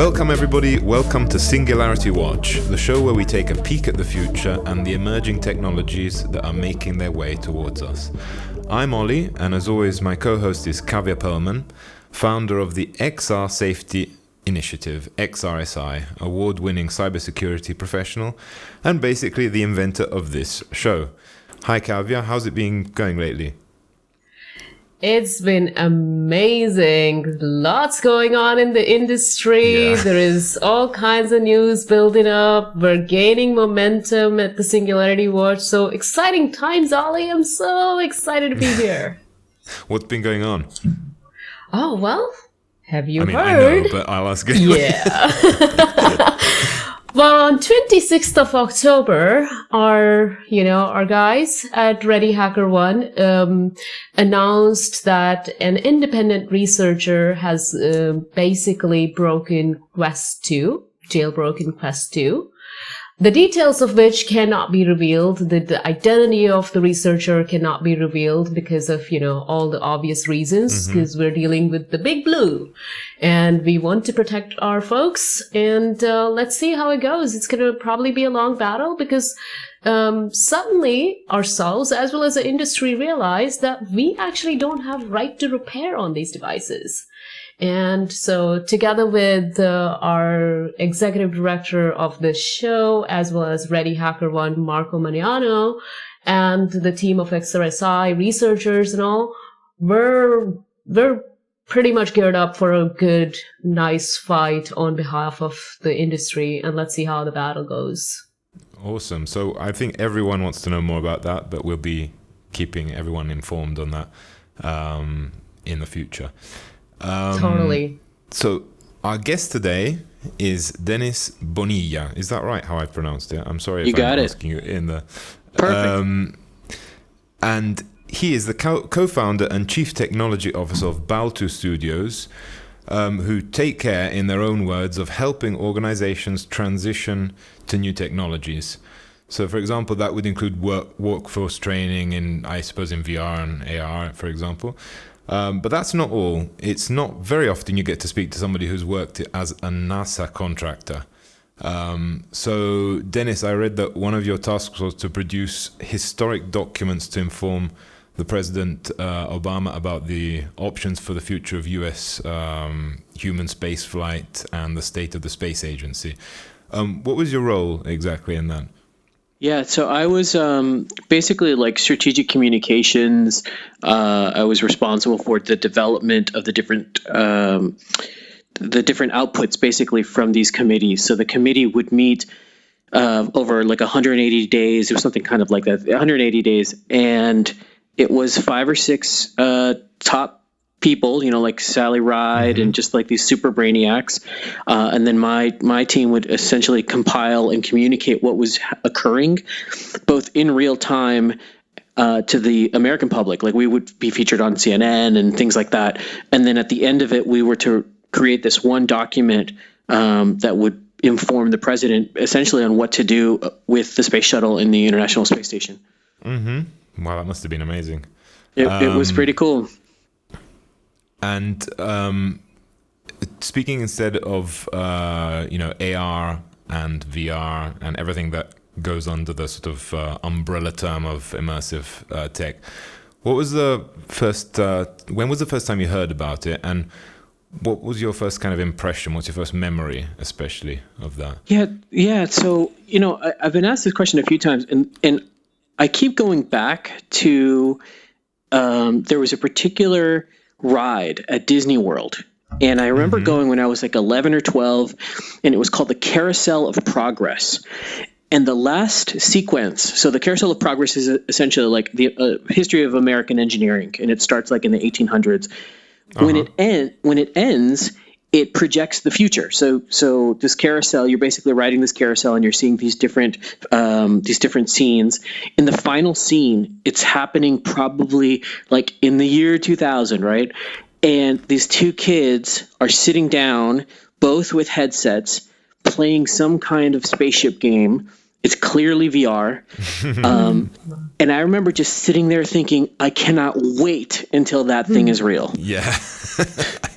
Welcome everybody, welcome to Singularity Watch, the show where we take a peek at the future and the emerging technologies that are making their way towards us. I'm Ollie, and as always my co-host is Kavya Perlman, founder of the XR Safety Initiative, XRSI, award-winning cybersecurity professional, and basically the inventor of this show. Hi Kavya, how's it been going lately? It's been amazing. Lots going on in the industry. Yeah. There is all kinds of news building up. We're gaining momentum at the Singularity Watch. So exciting times, Ollie. I'm so excited to be here. What's been going on? Oh, well, have you heard? I know, but I'll ask you. Yeah. Well, on 26th of October, our guys at Ready HackerOne announced that an independent researcher has basically jailbroken Quest 2. The details of which cannot be revealed. The identity of the researcher cannot be revealed because of, all the obvious reasons, because we're dealing with the big blue and we want to protect our folks. And let's see how it goes. It's going to probably be a long battle because suddenly ourselves as well as the industry realize that we actually don't have right to repair on these devices. And so together with our executive director of the show, as well as Ready HackerOne, Marco Maniano, and the team of XRSI researchers and all, we're pretty much geared up for a good, nice fight on behalf of the industry. And let's see how the battle goes. Awesome. So I think everyone wants to know more about that, but we'll be keeping everyone informed on that in the future. Totally. So our guest today is Dennis Bonilla. Is that right? How I pronounced it? I'm sorry if I'm asking you in the perfect. And he is the co-founder and chief technology officer of Baltu Studios, who take care, in their own words, of helping organizations transition to new technologies. So, for example, that would include workforce training in VR and AR, for example. But that's not all. It's not very often you get to speak to somebody who's worked as a NASA contractor. So, Dennis, I read that one of your tasks was to produce historic documents to inform the President Obama about the options for the future of U.S. Human space flight and the state of the space agency. What was your role exactly in that? Yeah, so I was basically like strategic communications. I was responsible for the development of the different outputs basically from these committees. So the committee would meet over like 180 days. It was something kind of like that, 180 days. And it was 5 or 6 top people, like Sally Ride and just like these super brainiacs. And then my team would essentially compile and communicate what was occurring both in real time to the American public. Like we would be featured on CNN and things like that. And then at the end of it, we were to create this one document that would inform the president essentially on what to do with the space shuttle in the International Space Station. Wow, that must have been amazing. It was pretty cool. And speaking instead of AR and VR and everything that goes under the sort of umbrella term of immersive tech, what was the first? When was the first time you heard about it, and what was your first kind of impression? What's your first memory, especially of that? Yeah. So I've been asked this question a few times, and I keep going back to there was a particular ride at Disney World. And I remember going when I was like 11 or 12, and it was called the Carousel of Progress. And the last sequence, so the Carousel of Progress is essentially like the history of American engineering, and it starts like in the 1800s. When it ends, it projects the future. So this carousel, you're basically riding this carousel and you're seeing these different scenes. In the final scene, it's happening probably like in the year 2000, right? And these two kids are sitting down, both with headsets, playing some kind of spaceship game. It's clearly VR. And I remember just sitting there thinking, I cannot wait until that thing is real. Yeah. I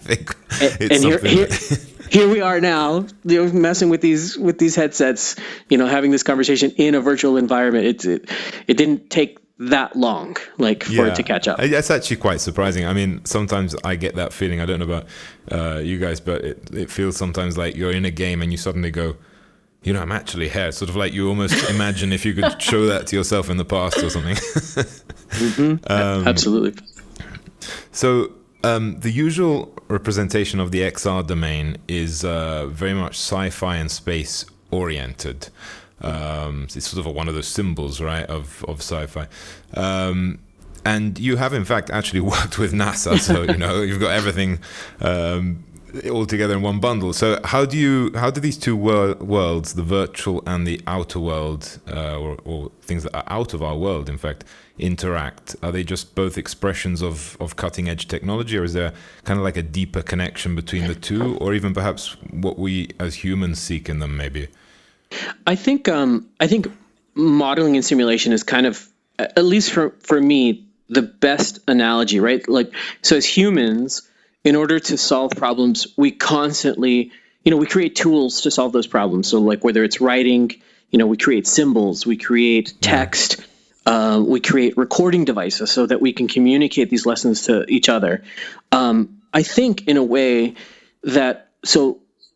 think it's here we are now, messing with these headsets, having this conversation in a virtual environment. It didn't take that long, for it to catch up. That's actually quite surprising. I mean, sometimes I get that feeling. I don't know about you guys, but it feels sometimes like you're in a game and you suddenly go, I'm actually here. Sort of like you almost imagine if you could show that to yourself in the past or something. Absolutely. So the usual representation of the XR domain is very much sci-fi and space oriented. It's sort of one of those symbols, right, of sci-fi. And you have, in fact, actually worked with NASA, so you've got everything all together in one bundle. So how do these two worlds, the virtual and the outer world, or things that are out of our world, in fact, interact? Are they just both expressions of cutting edge technology, or is there kind of like a deeper connection between the two, or even perhaps what we as humans seek in them, maybe? I think modeling and simulation is kind of, at least for me, the best analogy, right? So as humans, in order to solve problems, we constantly, we create tools to solve those problems. So whether it's writing, we create symbols, we create text, we create recording devices so that we can communicate these lessons to each other. I think in a way that,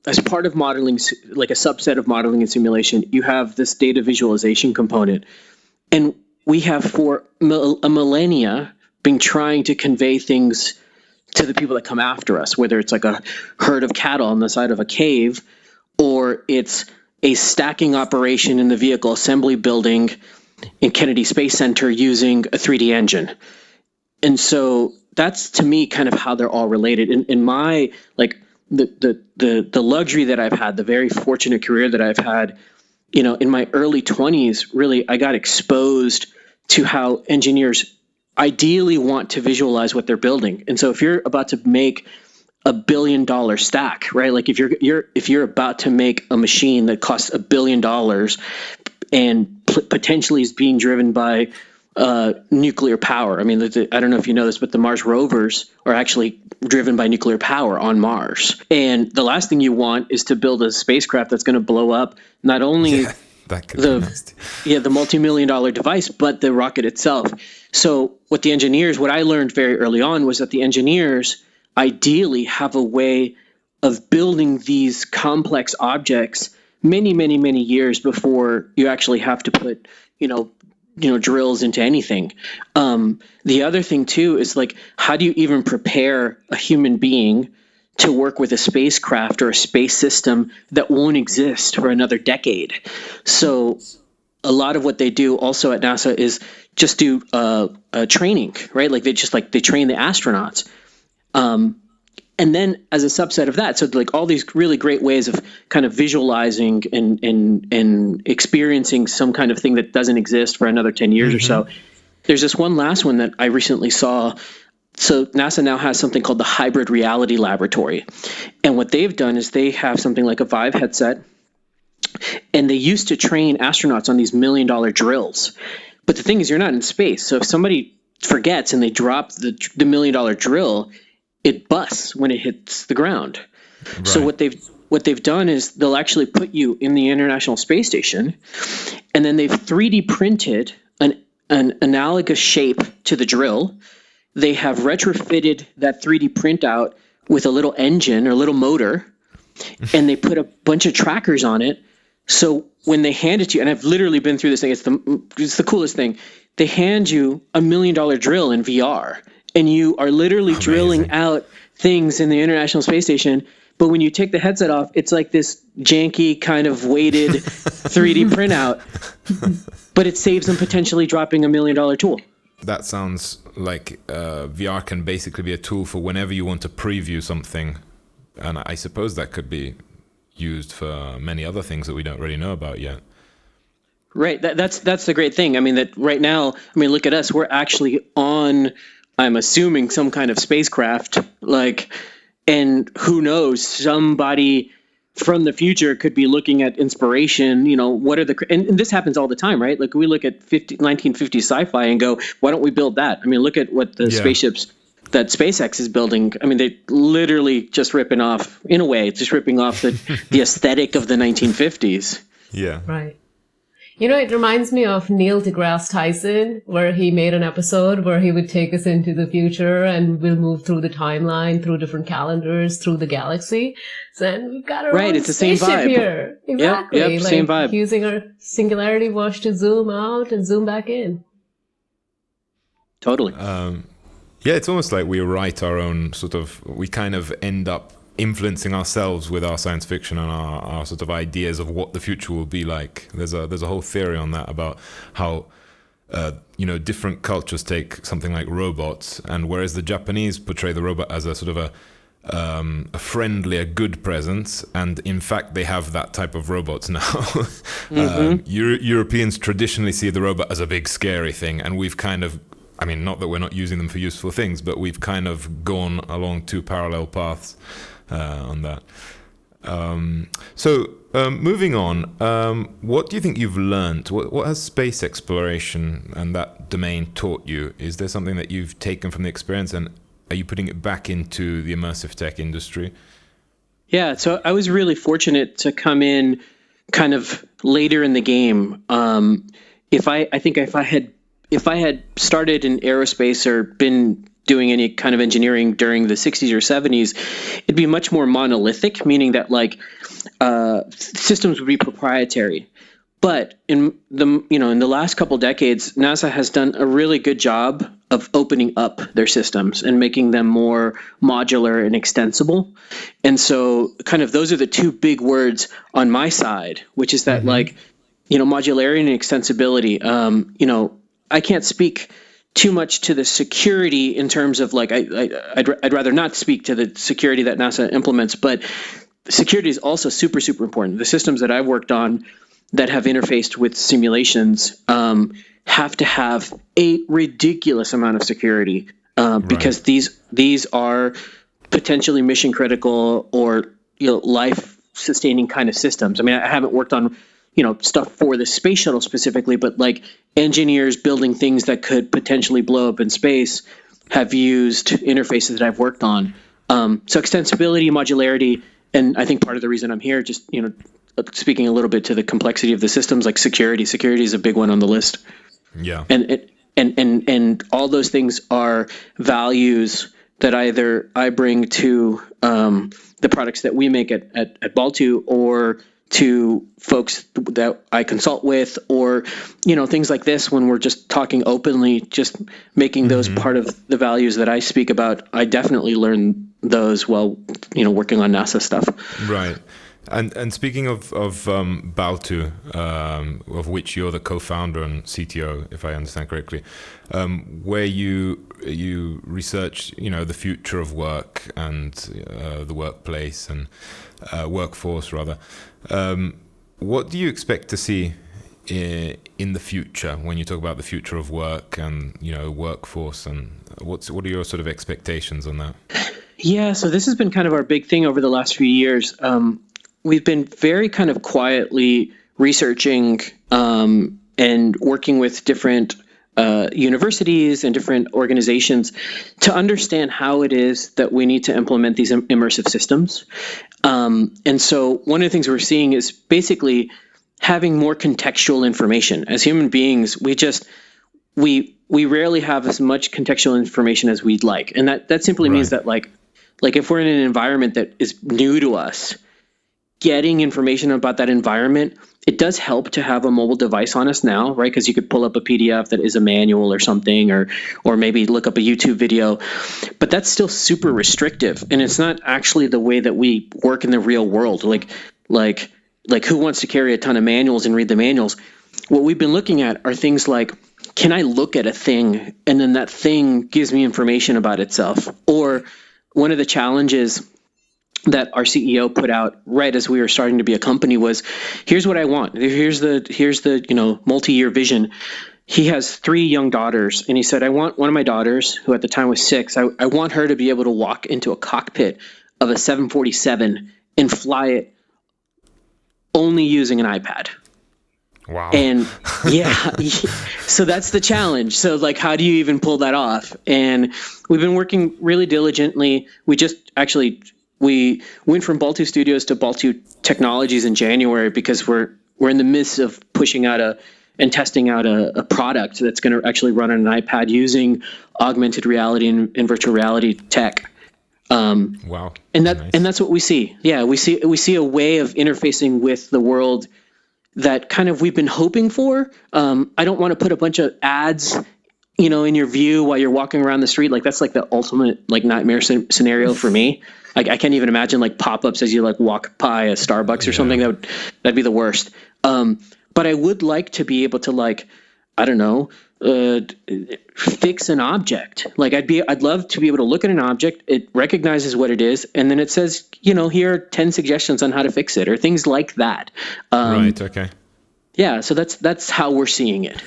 as part of modeling, like a subset of modeling and simulation, you have this data visualization component. And we have for a millennia been trying to convey things to the people that come after us, whether it's like a herd of cattle on the side of a cave, or it's a stacking operation in the vehicle assembly building in Kennedy Space Center using a 3D engine. And so that's, to me, kind of how they're all related. In my, the luxury that I've had, the very fortunate career that I've had, in my early 20s, really, I got exposed to how engineers ideally want to visualize what they're building. And so if you're about to make $1 billion stack, right? Like if you're about to make a machine that costs $1 billion and potentially is being driven by nuclear power. I mean, I don't know if you know this, but the Mars rovers are actually driven by nuclear power on Mars. And the last thing you want is to build a spacecraft that's going to blow up not only the multi-million-dollar device, but the rocket itself. So what I learned very early on was that the engineers ideally have a way of building these complex objects many, many, many years before you actually have to put, drills into anything. The other thing too is how do you even prepare a human being to work with a spacecraft or a space system that won't exist for another decade? So a lot of what they do also at NASA is just do training, right? They train the astronauts. And then as a subset of that, so all these really great ways of kind of visualizing and experiencing some kind of thing that doesn't exist for another 10 years or so. There's this one last one that I recently saw. So NASA now has something called the Hybrid Reality Laboratory. And what they've done is they have something like a Vive headset, and they used to train astronauts on these $1 million drills. But the thing is, you're not in space. So if somebody forgets and they drop the $1 million drill, it busts when it hits the ground. Right. So what they've done is they'll actually put you in the International Space Station, and then they've 3D printed an analogous shape to the drill. They have retrofitted that 3D printout with a little engine or a little motor, and they put a bunch of trackers on it. So when they hand it to you, and I've literally been through this thing, it's the coolest thing. They hand you a $1 million drill in VR. And you are literally drilling out things in the International Space Station. But when you take the headset off, it's like this janky kind of weighted 3D printout. But it saves them potentially dropping $1 million tool. That sounds like VR can basically be a tool for whenever you want to preview something. And I suppose that could be used for many other things that we don't really know about yet. Right. That's the great thing. I mean, that right now, look at us. We're actually on, I'm assuming, some kind of spacecraft, and who knows, somebody from the future could be looking at inspiration, what are and this happens all the time, right? We look at 1950s sci-fi and go, why don't we build that? Look at what the spaceships that SpaceX is building. I mean, they literally just ripping off the aesthetic of the 1950s. Yeah. Right. It reminds me of Neil deGrasse Tyson, where he made an episode where he would take us into the future and we'll move through the timeline, through different calendars, through the galaxy. So then we've got our own It's the same spaceship vibe here. Exactly. Yep, same vibe. Using our Singularity Watch to zoom out and zoom back in. Totally. Yeah, it's almost like we write our own we kind of end up influencing ourselves with our science fiction and our sort of ideas of what the future will be like. There's a whole theory on that about how different cultures take something like robots, and whereas the Japanese portray the robot as a sort of a friendly, a good presence, and in fact they have that type of robots now. Europeans traditionally see the robot as a big scary thing, and we've kind of, I mean, not that we're not using them for useful things, but we've kind of gone along two parallel paths on that. So moving on, what do you think you've learned? What has space exploration and that domain taught you? Is there something that you've taken from the experience, and are you putting it back into the immersive tech industry? Yeah, so I was really fortunate to come in kind of later in the game. If I had started in aerospace or been doing any kind of engineering during the 60s or 70s, it'd be much more monolithic, meaning that systems would be proprietary. But in the last couple decades, NASA has done a really good job of opening up their systems and making them more modular and extensible. And so kind of those are the two big words on my side, which is that modularity and extensibility. I can't speak too much to the security in terms of I'd rather not speak to the security that NASA implements, but security is also super, super important. The systems that I've worked on that have interfaced with simulations have to have a ridiculous amount of security because these are potentially mission critical or life sustaining kind of systems. I mean, I haven't worked on stuff for the space shuttle specifically, but engineers building things that could potentially blow up in space have used interfaces that I've worked on. So extensibility, modularity, and I think part of the reason I'm here, just speaking a little bit to the complexity of the systems, like security. Security is a big one on the list. Yeah, and all those things are values that either I bring to the products that we make at Baltu, or to folks that I consult with, or things like this when we're just talking openly, just making those part of the values that I speak about. I definitely learn those while working on NASA stuff. Right. And speaking of Baltu, of which you're the co-founder and CTO, if I understand correctly, where you research the future of work and the workplace and workforce rather. What do you expect to see in the future when you talk about the future of work and workforce, and what are your sort of expectations on that? Yeah, so this has been kind of our big thing over the last few years. We've been very kind of quietly researching and working with different universities and different organizations to understand how it is that we need to implement these immersive systems. And so one of the things we're seeing is basically having more contextual information. As human beings, we rarely have as much contextual information as we'd like. And that simply means that like if we're in an environment that is new to us, getting information about that environment, it does help to have a mobile device on us now, right? Because you could pull up a PDF that is a manual or something, or maybe look up a YouTube video, but that's still super restrictive, and it's not actually the way that we work in the real world. Like who wants to carry a ton of manuals and read the manuals? What we've been looking at are things like, can I look at a thing and then that thing gives me information about itself? Or one of the challenges that our CEO put out right as we were starting to be a company was, here's what I want. Here's the multi-year vision. He has 3 young daughters, and he said, I want one of my daughters, who at the time was 6, I want her to be able to walk into a cockpit of a 747 and fly it only using an iPad. Wow. And so that's the challenge. So like, how do you even pull that off? And we've been working really diligently. We went from Baltu Studios to Baltu Technologies in January because we're in the midst of pushing out and testing out a product that's going to actually run on an iPad using augmented reality and virtual reality tech. Wow. And Nice. that's what we see. Yeah, we see a way of interfacing with the world that kind of we've been hoping for. I don't want to put a bunch of ads, in your view while you're walking around the street. Like that's like the ultimate like nightmare scenario for me. Like I can't even imagine like pop-ups as you like walk by a Starbucks or something. That'd be the worst. But I would like to be able to like, I don't know, fix an object. Like I'd love to be able to look at an object, it recognizes what it is, and then it says, here are 10 suggestions on how to fix it, or things like that. Right. Okay. Yeah. So that's how we're seeing it.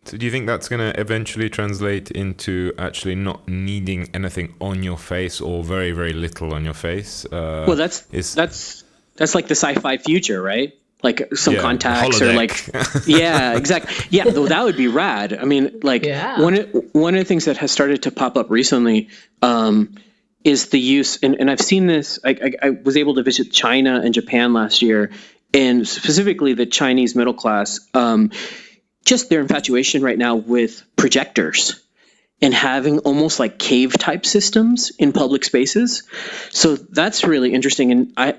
So do you think that's going to eventually translate into actually not needing anything on your face, or very, very little on your face? Well, that's like the sci-fi future, right? Like some contacts or like, yeah, exactly. Yeah, though that would be rad. I mean, like one of the things that has started to pop up recently is the use, and I've seen this. I was able to visit China and Japan last year, and specifically the Chinese middle class. Just their infatuation right now with projectors and having almost like cave type systems in public spaces. So that's really interesting. And I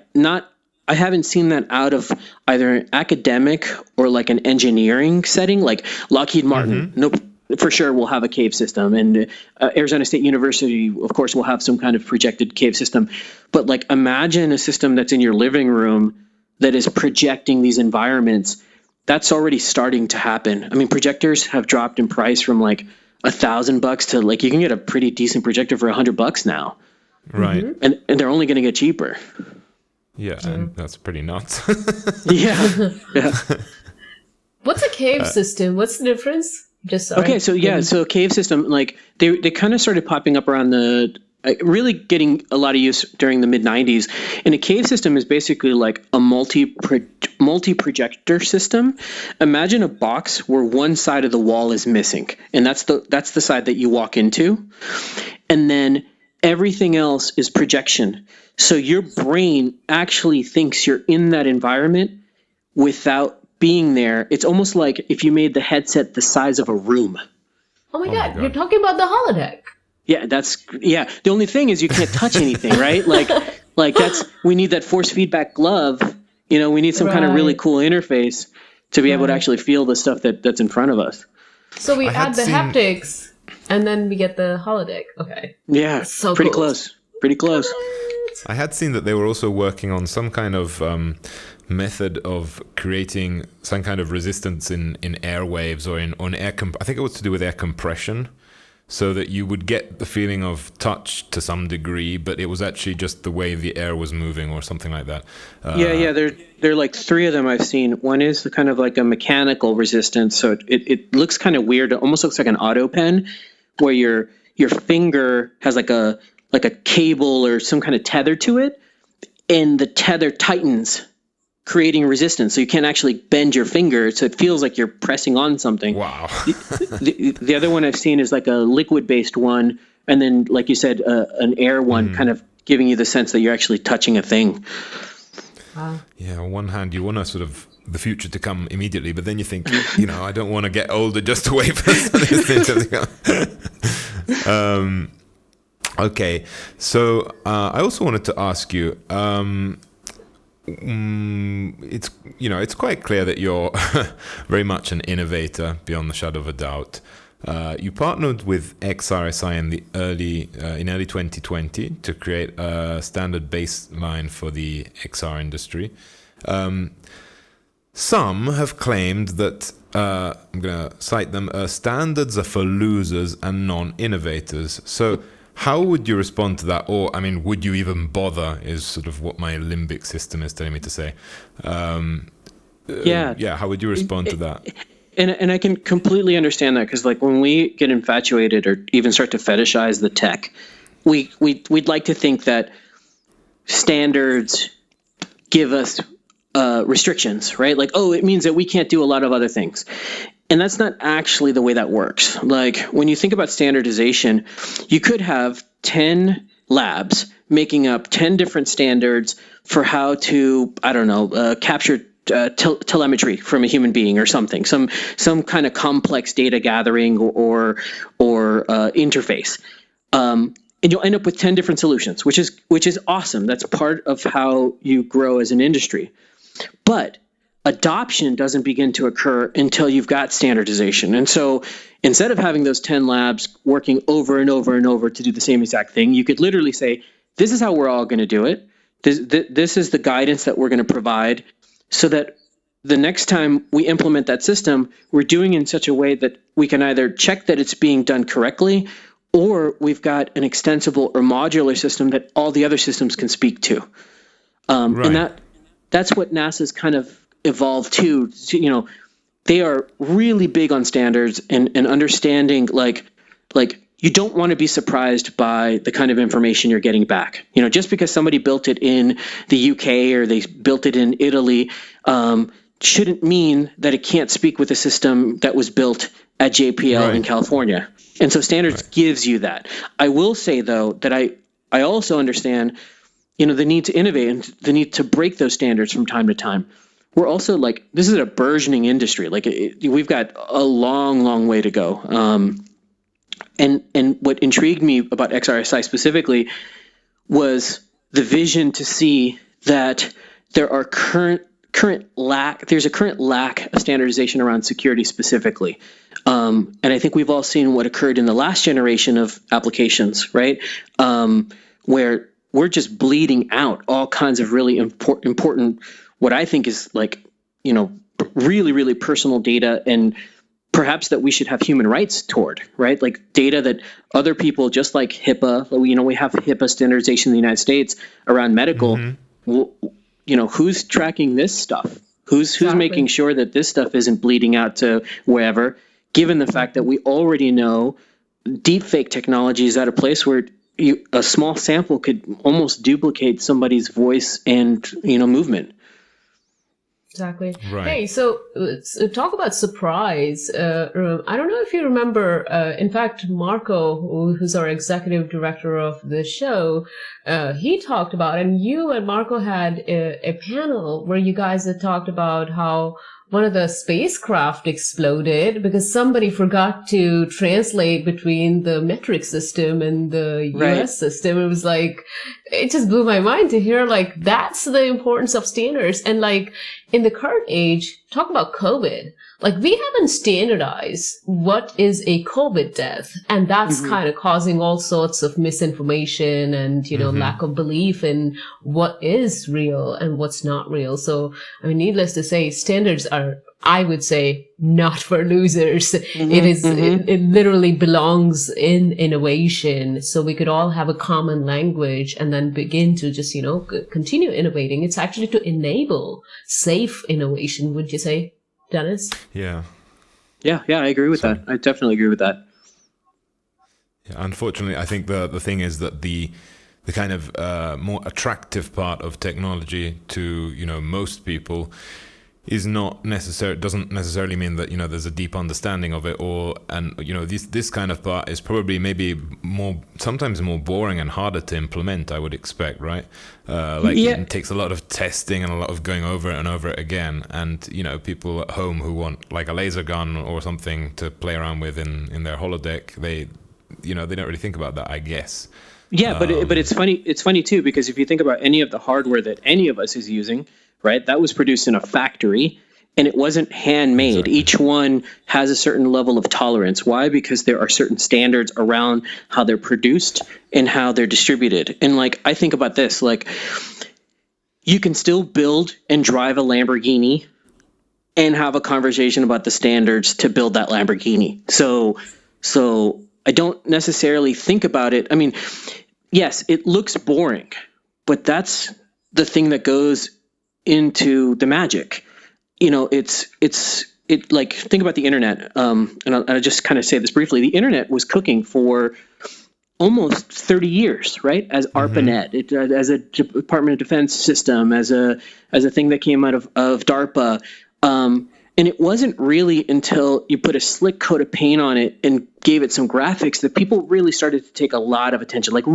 haven't seen that out of either an academic or like an engineering setting, like Lockheed Martin. Nope, for sure will have a cave system, and Arizona State University, of course, will have some kind of projected cave system. But like, imagine a system that's in your living room that is projecting these environments. That's already starting to happen. I mean, projectors have dropped in price from like $1,000 to like you can get a pretty decent projector for $100 now. Right. And they're only going to get cheaper. Yeah, and that's pretty nuts. Yeah. What's a cave system? What's the difference? Just sorry. Okay, so cave system, like they kind of started popping up around the really getting a lot of use during the mid-90s. And a cave system is basically like a multi-projector system. Imagine a box where one side of the wall is missing, and that's the side that you walk into. And then everything else is projection. So your brain actually thinks you're in that environment without being there. It's almost like if you made the headset the size of a room. Oh my God, you're talking about the holodeck. Yeah, the only thing is you can't touch anything, right? Like we need that force feedback glove. We need some kind of really cool interface to be able to actually feel the stuff that's in front of us. So we add the haptics and then we get the holodeck. Okay. Yeah, so pretty cool. close. Pretty close. I had seen that they were also working on some kind of method of creating some kind of resistance in airwaves or on air. I think it was to do with air compression, so that you would get the feeling of touch to some degree, but it was actually just the way the air was moving or something like that. There are like 3 of them I've seen. One is the kind of like a mechanical resistance, so it looks kind of weird. It almost looks like an auto pen, where your finger has like a cable or some kind of tether to it, and the tether tightens, creating resistance. So you can't actually bend your finger, so it feels like you're pressing on something. Wow. the other one I've seen is like a liquid-based one, and then, like you said, an air one, kind of giving you the sense that you're actually touching a thing. Wow. Yeah, on one hand, you want to sort of the future to come immediately, but then you think, I don't want to get older just to wait for this thing to come. Okay, so I also wanted to ask you, it's quite clear that you're very much an innovator beyond the shadow of a doubt. You partnered with XRSI in early 2020 to create a standard baseline for the XR industry. Some have claimed that, I'm going to cite them, standards are for losers and non-innovators. So how would you respond to that? Or, I mean, would you even bother, is sort of what my limbic system is telling me to say. How would you respond to that? And I can completely understand that, because like when we get infatuated or even start to fetishize the tech, we'd like to think that standards give us restrictions, right? Like, oh, it means that we can't do a lot of other things. And that's not actually the way that works. Like, when you think about standardization, you could have 10 labs making up 10 different standards for how to, I don't know, capture telemetry from a human being or something, some kind of complex data gathering or interface. And you'll end up with 10 different solutions, which is awesome. That's part of how you grow as an industry. But adoption doesn't begin to occur until you've got standardization. And so instead of having those 10 labs working over and over and over to do the same exact thing, you could literally say, this is how we're all going to do it. This is the guidance that we're going to provide, so that the next time we implement that system, we're doing it in such a way that we can either check that it's being done correctly, or we've got an extensible or modular system that all the other systems can speak to. Right. And that's what NASA's kind of evolved to. You know, they are really big on standards and understanding, like you don't want to be surprised by the kind of information you're getting back. You know, just because somebody built it in the UK or they built it in Italy shouldn't mean that it can't speak with a system that was built at JPL in California. And so standards gives you that. I will say, though, that I also understand, you know, the need to innovate and the need to break those standards from time to time. We're also this is a burgeoning industry. We've got a long, long way to go. And what intrigued me about XRSI specifically was the vision to see that there are there's a current lack of standardization around security specifically. And I think we've all seen what occurred in the last generation of applications, right? Where we're just bleeding out all kinds of really important, what I think is really, really personal data, and perhaps that we should have human rights toward, right? Like data that other people, just like HIPAA, we have HIPAA standardization in the United States around medical. Mm-hmm. Who's tracking this stuff? Who's making sure that this stuff isn't bleeding out to wherever, given the fact that we already know deepfake technology is at a place where a small sample could almost duplicate somebody's voice and, movement. Exactly. Right. Hey, so talk about surprise. I don't know if you remember, in fact, Marco, who's our executive director of the show, he talked about, and you and Marco had a panel where you guys had talked about how one of the spacecraft exploded because somebody forgot to translate between the metric system and the US system. It was it just blew my mind to hear that's the importance of standards. And in the current age, talk about COVID. We haven't standardized what is a COVID death. And that's kind of causing all sorts of misinformation and, lack of belief in what is real and what's not real. So, needless to say, standards are, I would say, not for losers. It literally belongs in innovation. So we could all have a common language and then begin to just, continue innovating. It's actually to enable safe innovation, would you say, Dennis? Yeah, I agree with that. I definitely agree with that. Yeah, unfortunately, I think the thing is that the kind of more attractive part of technology to most people is not doesn't necessarily mean that there's a deep understanding of it, this kind of part is probably maybe sometimes more boring and harder to implement, I would expect, right? It takes a lot of testing and a lot of going over it and over it again, and people at home who want a laser gun or something to play around with in their holodeck, they don't really think about that, I guess. Yeah, but it's funny too, because if you think about any of the hardware that any of us is using, right, that was produced in a factory and it wasn't handmade. Exactly. Each one has a certain level of tolerance. Why? Because there are certain standards around how they're produced and how they're distributed. And I think about this, you can still build and drive a Lamborghini and have a conversation about the standards to build that Lamborghini. So I don't necessarily think about it. Yes, it looks boring, but that's the thing that goes into the magic. Think about the internet. And I'll just kind of say this briefly. The internet was cooking for, almost 30 years, right? As ARPANET, as a Department of Defense system, as a thing that came out of DARPA. And it wasn't really until you put a slick coat of paint on it and gave it some graphics that people really started to take a lot of attention, like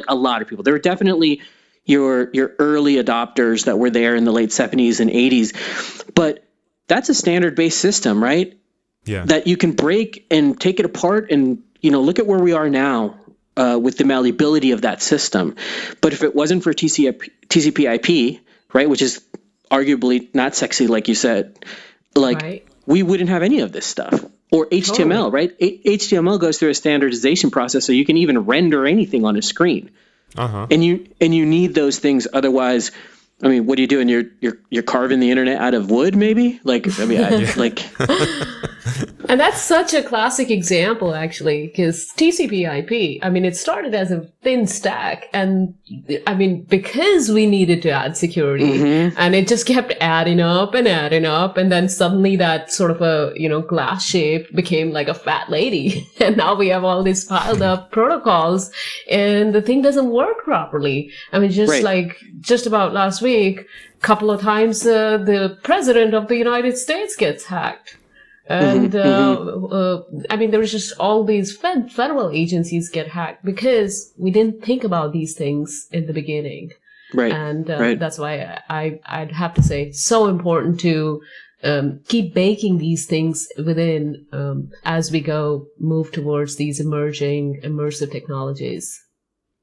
a lot of people. There were definitely your early adopters that were there in the late 70s and 80s. But that's a standard-based system, right? Yeah. That you can break and take it apart and, look at where we are now with the malleability of that system. But if it wasn't for TCP/IP, right, which is arguably not sexy, like you said, we wouldn't have any of this stuff. Or HTML, right? HTML goes through a standardization process, so you can even render anything on a screen. And you need those things. Otherwise, I mean, what are you doing? You're carving the internet out of wood, maybe? And that's such a classic example, actually, because TCP/IP, I mean, it started as a thin stack, and I mean, because we needed to add security, and it just kept adding up, and then suddenly that sort of a, glass shape became like a fat lady, and now we have all these piled up protocols, and the thing doesn't work properly. I mean, just about last week, a couple of times, the president of the United States gets hacked. And, I mean, there was just all these federal agencies get hacked because we didn't think about these things in the beginning. Right. And that's why I'd have to say so important to keep baking these things within as we move towards these emerging immersive technologies.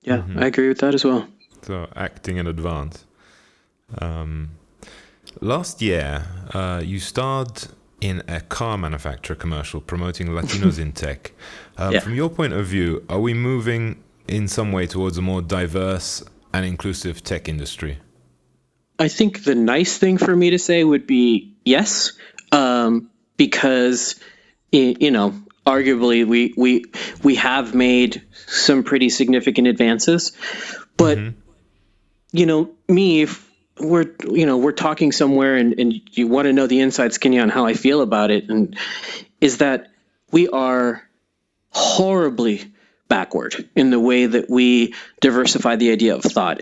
Yeah, I agree with that as well. So acting in advance. Last year, you starred in a car manufacturer commercial promoting Latinos in tech. From your point of view, are we moving in some way towards a more diverse and inclusive tech industry? I think the nice thing for me to say would be yes, because, arguably we have made some pretty significant advances. But, if we're talking somewhere and you want to know the inside skinny on how I feel about it, and is that we are horribly backward in the way that we diversify the idea of thought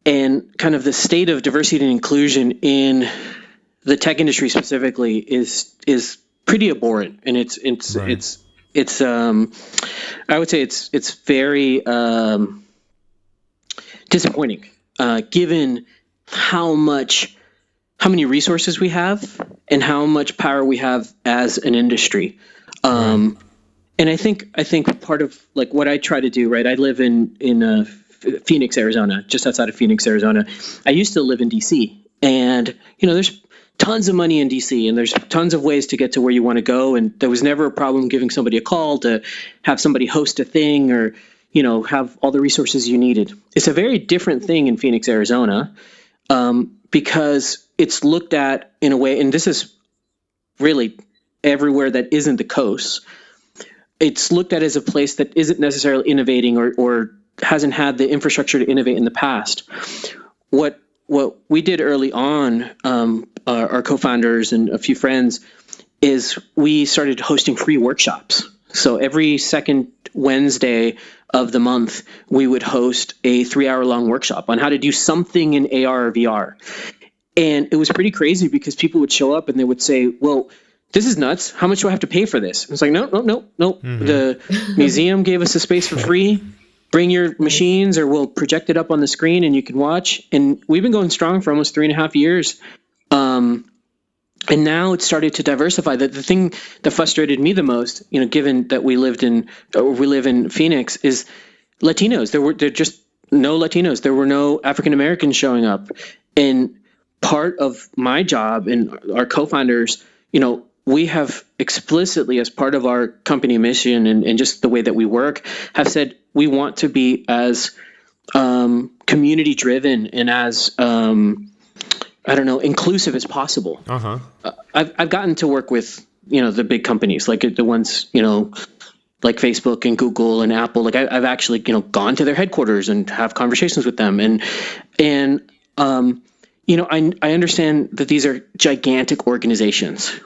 and kind of the state of diversity and inclusion in the tech industry specifically is pretty abhorrent. And it's I would say it's very disappointing. Given how many resources we have and how much power we have as an industry. And I think part of like what I try to do, right? I live in Phoenix, Arizona, just outside of Phoenix, Arizona. I used to live in DC, and there's tons of money in DC, and there's tons of ways to get to where you want to go. And there was never a problem giving somebody a call to have somebody host a thing or have all the resources you needed. It's a very different thing in Phoenix, Arizona, because it's looked at in a way, and this is really everywhere that isn't the coast. It's looked at as a place that isn't necessarily innovating or hasn't had the infrastructure to innovate in the past. What we did early on, our co-founders and a few friends, is we started hosting free workshops. So every second Wednesday of the month, we would host a 3-hour-long workshop on how to do something in AR or VR. And it was pretty crazy because people would show up and they would say, well, this is nuts. How much do I have to pay for this? It's like, no. The museum gave us a space for free. Bring your machines or we'll project it up on the screen and you can watch. And we've been going strong for almost 3.5 years. And now it's started to diversify. The thing that frustrated me the most, given that we live in Phoenix, is Latinos. There just no Latinos. There were no African Americans showing up. And part of my job and our co-founders, we have explicitly, as part of our company mission and just the way that we work, have said we want to be as community driven and as inclusive as possible. I've gotten to work with, the big companies, like the ones, like Facebook and Google and Apple. Like I've actually, gone to their headquarters and have conversations with them. And I understand that these are gigantic organizations,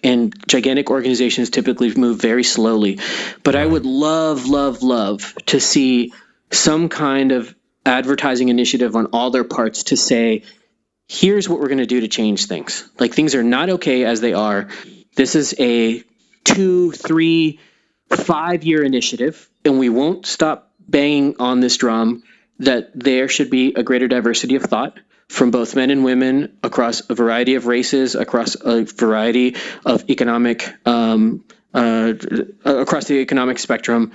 and gigantic organizations typically move very slowly, but I would love to see some kind of advertising initiative on all their parts to say, here's what we're going to do to change things. Like, things are not okay as they are. This is a 2, 3, 5-year initiative, and we won't stop banging on this drum that there should be a greater diversity of thought from both men and women across a variety of races, across a variety of economic, across the economic spectrum.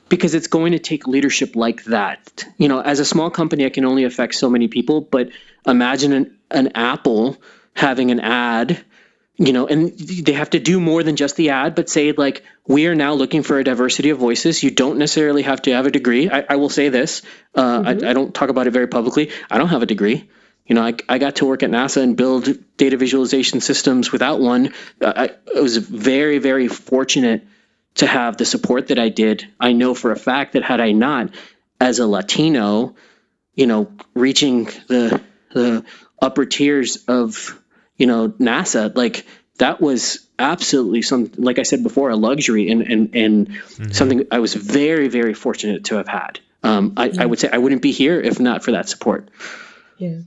Because it's going to take leadership like that. As a small company, I can only affect so many people, but imagine an Apple having an ad, and they have to do more than just the ad, but say, like, we are now looking for a diversity of voices. You don't necessarily have to have a degree. I will say this. I don't talk about it very publicly. I don't have a degree. I got to work at NASA and build data visualization systems without one. I was very, very fortunate to have the support that I did. I know for a fact that had I not, as a Latino, reaching the upper tiers of, NASA, like, that was absolutely like I said before, a luxury and something I was very, very fortunate to have had. I would say I wouldn't be here if not for that support. Yeah.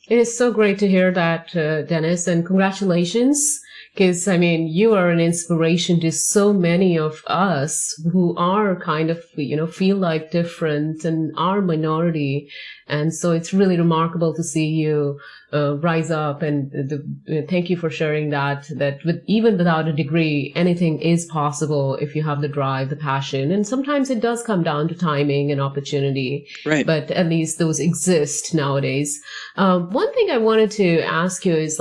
It is so great to hear that, Dennis, and congratulations. Because, you are an inspiration to so many of us who are kind of, feel like different and are minority. And so it's really remarkable to see you rise up. And thank you for sharing that even without a degree, anything is possible if you have the drive, the passion. And sometimes it does come down to timing and opportunity. Right. But at least those exist nowadays. One thing I wanted to ask you is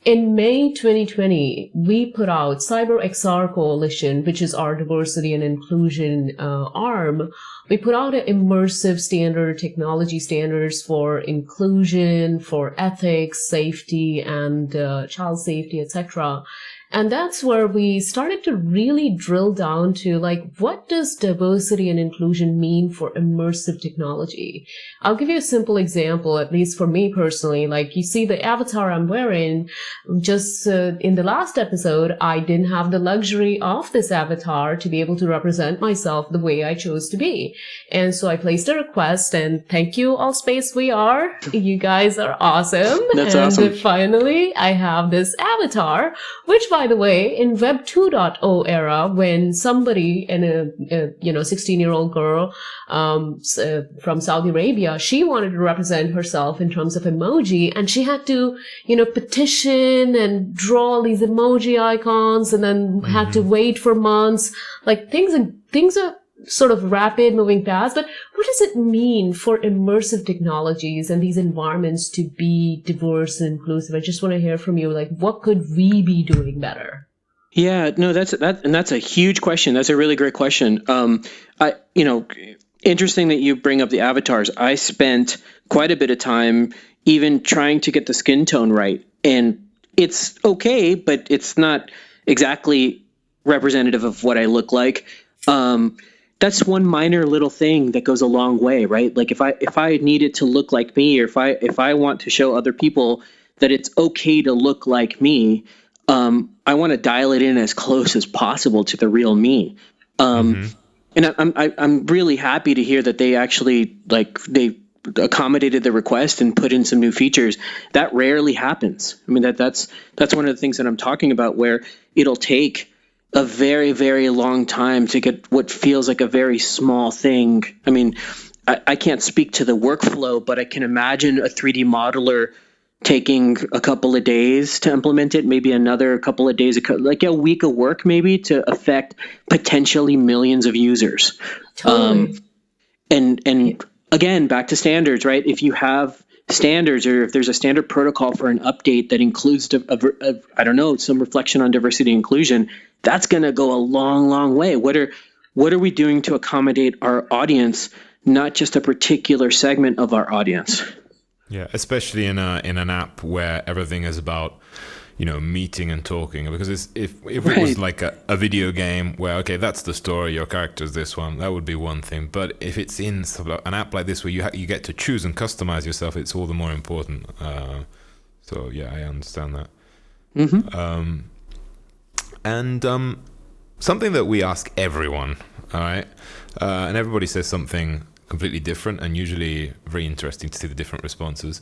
in May 2020, we put out Cyber XR Coalition, which is our diversity and inclusion arm. We put out an immersive standard, technology standards for inclusion, for ethics, safety, and child safety, etc. And that's where we started to really drill down to, what does diversity and inclusion mean for immersive technology? I'll give you a simple example, at least for me personally. You see the avatar I'm wearing, just in the last episode, I didn't have the luxury of this avatar to be able to represent myself the way I chose to be. And so I placed a request, and thank you, Allspace VR. You guys are awesome. That's and awesome. Finally, I have this avatar, which, by the way, in Web 2.0 era, when somebody, and a 16-year-old girl from Saudi Arabia, she wanted to represent herself in terms of emoji, and she had to, petition and draw all these emoji icons, and then had to wait for months. Things are sort of rapid, moving fast, but what does it mean for immersive technologies and these environments to be diverse and inclusive? I just want to hear from you, what could we be doing better? Yeah, no, that's a huge question. That's a really great question. Interesting that you bring up the avatars. I spent quite a bit of time even trying to get the skin tone right, and it's okay, but it's not exactly representative of what I look like. That's one minor little thing that goes a long way, right? If I need it to look like me, or if I want to show other people that it's okay to look like me, I want to dial it in as close as possible to the real me. And I'm really happy to hear that they actually they accommodated the request and put in some new features. That rarely happens. That's one of the things that I'm talking about, where it'll take a very, very long time to get what feels like a very small thing. I can't speak to the workflow, but I can imagine a 3D modeler taking a couple of days to implement it, maybe another couple of days, like a week of work maybe, to affect potentially millions of users. Totally. And again, back to standards, right? If you have standards, or if there's a standard protocol for an update that includes some reflection on diversity and inclusion, that's going to go a long, long way. What are we doing to accommodate our audience, not just a particular segment of our audience? Yeah, especially in an app where everything is about, meeting and talking, because if it was like a video game where, okay, that's the story, your character's this one, that would be one thing. But if it's in sort of an app like this where you get to choose and customize yourself, it's all the more important. So yeah, I understand that. Mm-hmm. And something that we ask everyone, all right, and everybody says something completely different, and usually very interesting to see the different responses.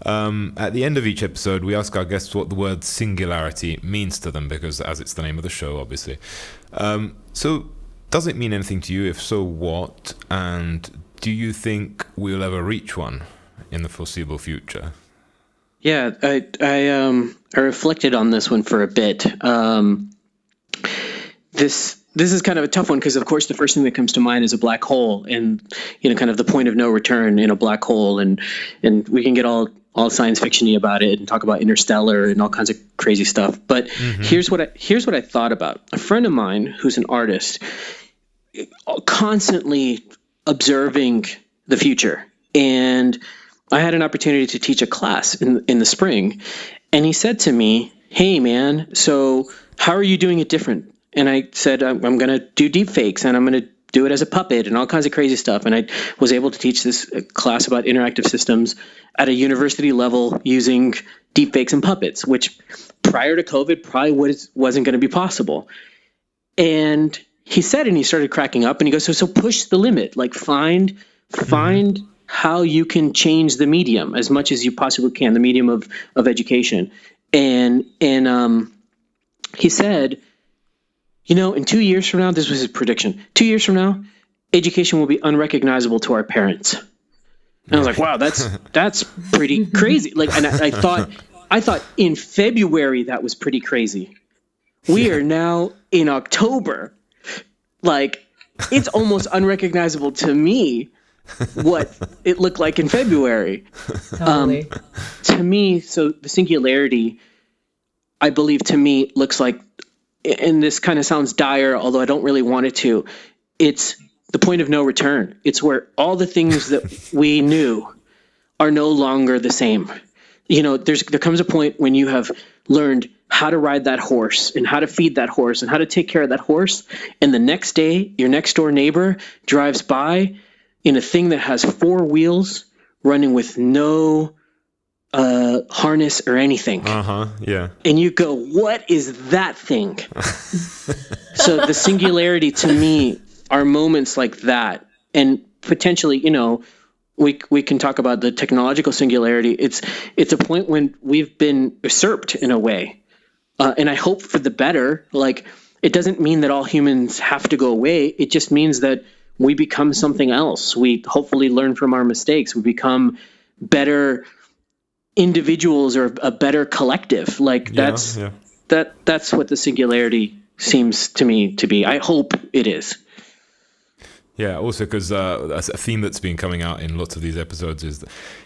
At the end of each episode, we ask our guests what the word singularity means to them, because as it's the name of the show, obviously. So does it mean anything to you? If so, what? And do you think we'll ever reach one in the foreseeable future? Yeah, I reflected on this one for a bit. This is kind of a tough one because, of course, the first thing that comes to mind is a black hole, and kind of the point of no return in a black hole, and we can get all science fiction-y about it and talk about Interstellar and all kinds of crazy stuff. But here's what I thought about. A friend of mine who's an artist, constantly observing the future, and I had an opportunity to teach a class in the spring, and he said to me, "Hey, man, so how are you doing it different?" And I said, I'm going to do deep fakes, and I'm going to do it as a puppet and all kinds of crazy stuff. And I was able to teach this class about interactive systems at a university level using deep fakes and puppets, which prior to COVID probably wasn't going to be possible. And he said, and he started cracking up, and he goes, so push the limit, like find how you can change the medium as much as you possibly can, the medium of education. And he said, in 2 years from now, this was his prediction. 2 years from now, education will be unrecognizable to our parents. And I was like, wow, that's pretty crazy. Like, and I thought in February that was pretty crazy. We are now in October. Like, it's almost unrecognizable to me what it looked like in February. Totally. To me, so the singularity, I believe, to me, looks like, and this kind of sounds dire, although I don't really want it to, it's the point of no return. It's where all the things that we knew are no longer the same. There comes a point when you have learned how to ride that horse and how to feed that horse and how to take care of that horse, and the next day your next door neighbor drives by in a thing that has 4 wheels running with no harness or anything. Yeah. And you go, what is that thing? So the singularity to me are moments like that. And potentially, we can talk about the technological singularity. It's a point when we've been usurped in a way. And I hope for the better. Like, it doesn't mean that all humans have to go away. It just means that we become something else. We hopefully learn from our mistakes. We become better individuals or a better collective. Like, that's what the singularity seems to me to be. I hope it is. Yeah, also because a theme that's been coming out in lots of these episodes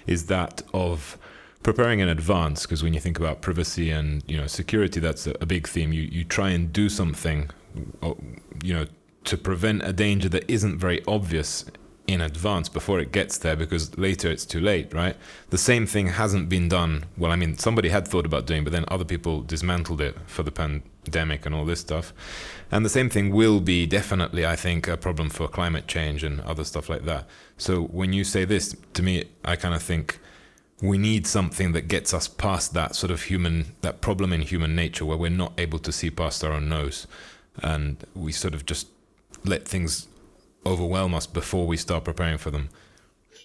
is that of preparing in advance, because when you think about privacy and security, that's a big theme. You try and do something to prevent a danger that isn't very obvious in advance before it gets there, because later it's too late, right? The same thing hasn't been done. Well, I mean, somebody had thought about doing, but then other people dismantled it for the pandemic and all this stuff. And the same thing will be definitely, I think, a problem for climate change and other stuff like that. So when you say this, to me, I kind of think we need something that gets us past that sort of that problem in human nature where we're not able to see past our own nose. And we sort of just let things overwhelm us before we start preparing for them.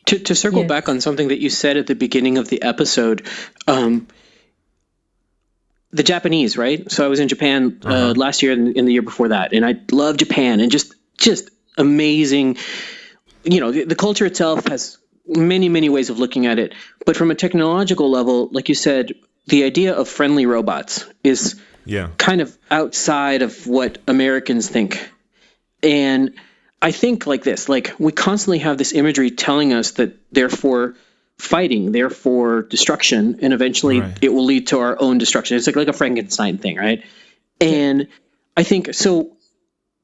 To circle back on something that you said at the beginning of the episode, the Japanese, right? So I was in Japan last year and the year before that, and I love Japan, and just amazing. The culture itself has many, many ways of looking at it, but from a technological level, like you said, the idea of friendly robots is kind of outside of what Americans think. And I think like this, like we constantly have this imagery telling us that therefore fighting, therefore destruction, and eventually it will lead to our own destruction. It's like a Frankenstein thing, right? And I think, so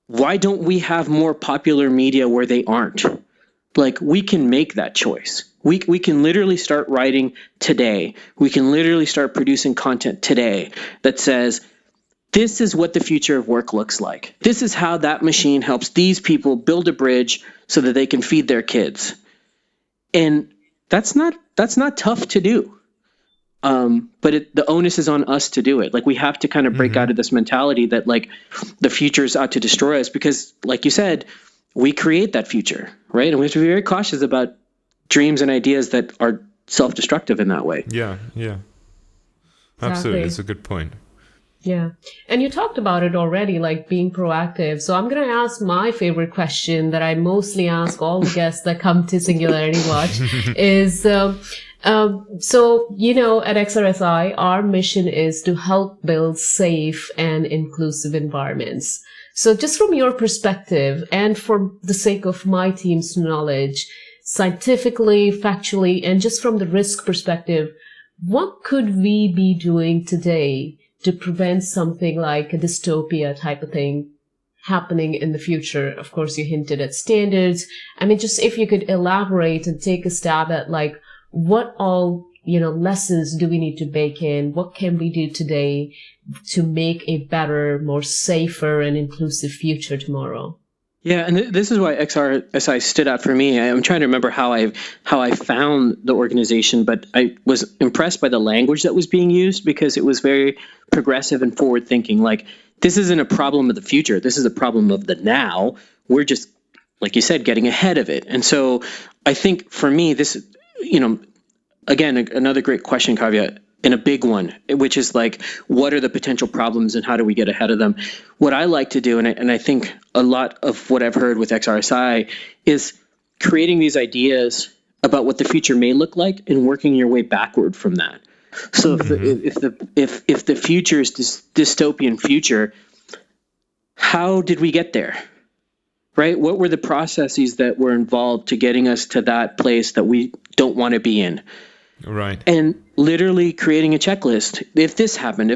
why don't we have more popular media where they aren't? Like, we can make that choice. We can literally start writing today. We can literally start producing content today that says, this is what the future of work looks like. This is how that machine helps these people build a bridge so that they can feed their kids. And that's not tough to do. But the onus is on us to do it. Like, we have to kind of break out of this mentality that like the future is out to destroy us, because like you said, we create that future, right? And we have to be very cautious about dreams and ideas that are self-destructive in that way. Yeah. Absolutely. It's a good point. Yeah. And you talked about it already, like being proactive. So I'm going to ask my favorite question that I mostly ask all the guests that come to Singularity Watch is, so, at XRSI, our mission is to help build safe and inclusive environments. So just from your perspective, and for the sake of my team's knowledge, scientifically, factually, and just from the risk perspective, what could we be doing today to prevent something like a dystopia type of thing happening in the future? Of course, you hinted at standards. I mean, just if you could elaborate and take a stab at like what all, lessons do we need to bake in? What can we do today to make a better, more safer and inclusive future tomorrow? Yeah, and this is why XRSI stood out for me. I'm trying to remember how I found the organization, but I was impressed by the language that was being used, because it was very progressive and forward thinking. Like, this isn't a problem of the future. This is a problem of the now. We're just, like you said, getting ahead of it. And so I think for me, this, again, another great question, Kavya, and a big one, which is like, what are the potential problems and how do we get ahead of them? What I like to do, and I think a lot of what I've heard with XRSI, is creating these ideas about what the future may look like and working your way backward from that. So if the future is this dystopian future, how did we get there? Right? What were the processes that were involved to getting us to that place that we don't want to be in? Right. And literally creating a checklist. If this happened,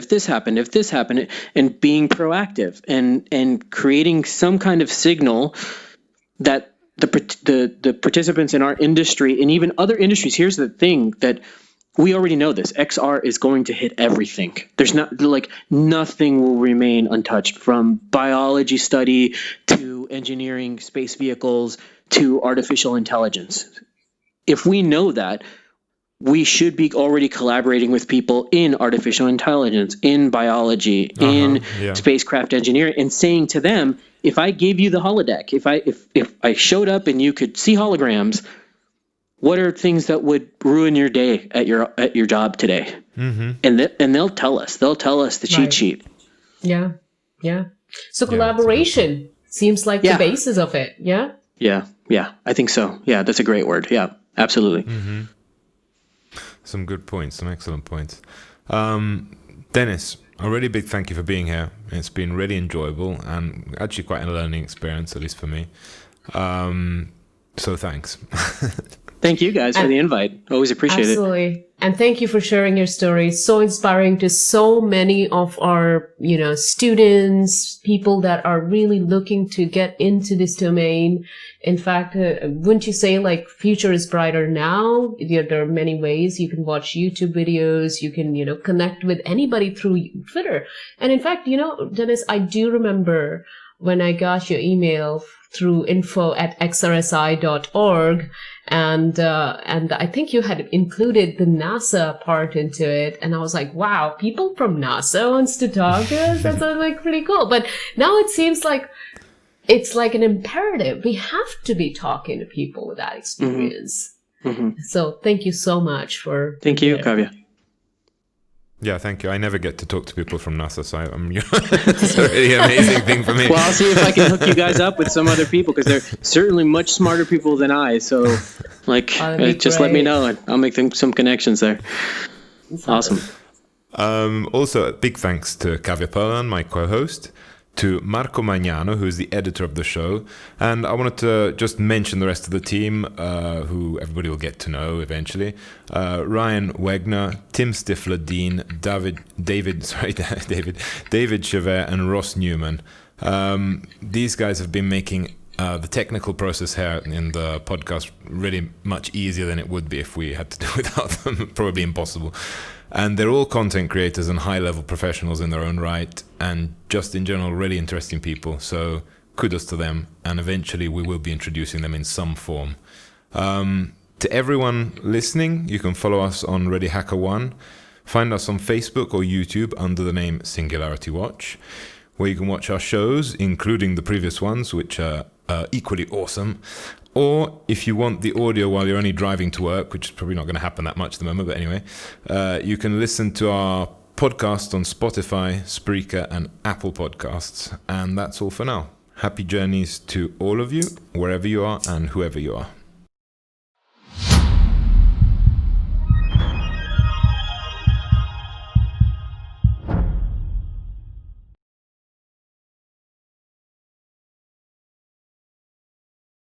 and being proactive and creating some kind of signal that the participants in our industry and even other industries, here's the thing that we already know this, XR is going to hit everything. There's nothing will remain untouched, from biology study to engineering, space vehicles to artificial intelligence. If we know that, we should be already collaborating with people in artificial intelligence, in biology, in spacecraft engineering, and saying to them, if I gave you the holodeck, if I showed up and you could see holograms, what are things that would ruin your day at your job today? Mm-hmm. And they'll tell us. They'll tell us the cheat sheet. Yeah. So collaboration seems like the basis of it. Yeah. Yeah. I think so. Yeah, that's a great word. Yeah, absolutely. Mm-hmm. Some good points, some excellent points. Dennis, a really big thank you for being here. It's been really enjoyable and actually quite a learning experience, at least for me. So thanks. Thank you guys for the invite. Always appreciate it. Absolutely. And thank you for sharing your story. So inspiring to so many of our, students, people that are really looking to get into this domain. In fact, wouldn't you say like future is brighter now? There are many ways you can watch YouTube videos. You can, connect with anybody through Twitter. And in fact, Dennis, I do remember when I got your email through info@xrsi.org. And I think you had included the NASA part into it. And I was like, wow, people from NASA wants to talk to us? That sounds like pretty cool. But now it seems like it's like an imperative. We have to be talking to people with that experience. Mm-hmm. So thank you so much for... Thank you, Kavya. Yeah, thank you. I never get to talk to people from NASA, so it's a really amazing thing for me. Well, I'll see if I can hook you guys up with some other people, because they're certainly much smarter people than I. So, just let me know, and I'll make some connections there. Awesome. Also, a big thanks to Kavya Perlan, my co-host, to Marco Magnano, who's the editor of the show. And I wanted to just mention the rest of the team, who everybody will get to know eventually. Ryan Wegner, Tim Stifler-Dean, David Chevet, and Ross Newman. These guys have been making the technical process here in the podcast really much easier than it would be if we had to do without them. Probably impossible. And they're all content creators and high-level professionals in their own right, and just in general, really interesting people. So kudos to them, and eventually we will be introducing them in some form. To everyone listening, you can follow us on Ready Hacker One. Find us on Facebook or YouTube under the name Singularity Watch, where you can watch our shows, including the previous ones, which are equally awesome. Or if you want the audio while you're only driving to work, which is probably not going to happen that much at the moment, but anyway, you can listen to our podcast on Spotify, Spreaker, and Apple Podcasts. And that's all for now. Happy journeys to all of you, wherever you are and whoever you are.